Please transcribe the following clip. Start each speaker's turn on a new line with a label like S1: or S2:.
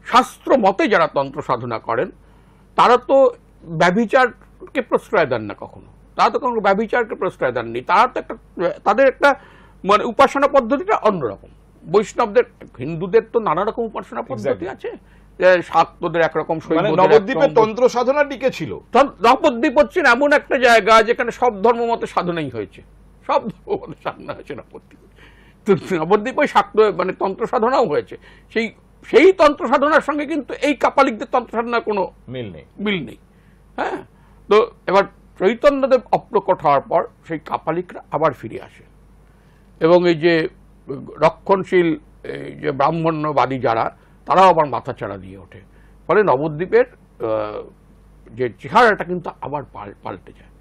S1: শাস্ত্র মতে যারা তন্ত্র সাধনা করেন তারা তো ব্যভিচারকে প্রশ্রয় দেন না কখনো, তারা তো কখনো ব্যভিচারকে প্রশ্রয় দেননি। তারা তো একটা, তাদের একটা মানে উপাসনা পদ্ধতিটা অন্যরকম। বৈষ্ণবদের, হিন্দুদের তো নানা রকম উপাসনা পদ্ধতি আছে, শাক্তদের একরকম,
S2: নবদ্বীপের তন্ত্র সাধনা টিকে ছিল।
S1: নবদ্বীপ হচ্ছে এমন একটা জায়গা যেখানে সব ধর্ম মতে সাধনাই হয়েছে, সব ধর্ম মতে সাধনা হয়েছে নবদ্বীপ। তো নবদ্বীপ ওই শাক্ত মানে তন্ত্র সাধনাও হয়েছে। সেই তন্ত্র সাধনার সঙ্গে কিন্তু এই কাপালিকদের তন্ত্র সাধনার কোনো মিল নেই। হ্যাঁ, তো এবার চৈতন্যদেব অপ্রকট হওয়ার পর সেই কাপালিকরা আবার ফিরে আসে, এবং এই যে রক্ষণশীল এই যে ব্রাহ্মণ্যবাদী যারা, তারাও আবার মাথাচাড়া দিয়ে ওঠে। ফলে নবদ্বীপের যে চেহারাটা কিন্তু আবার পাল্টে যায়।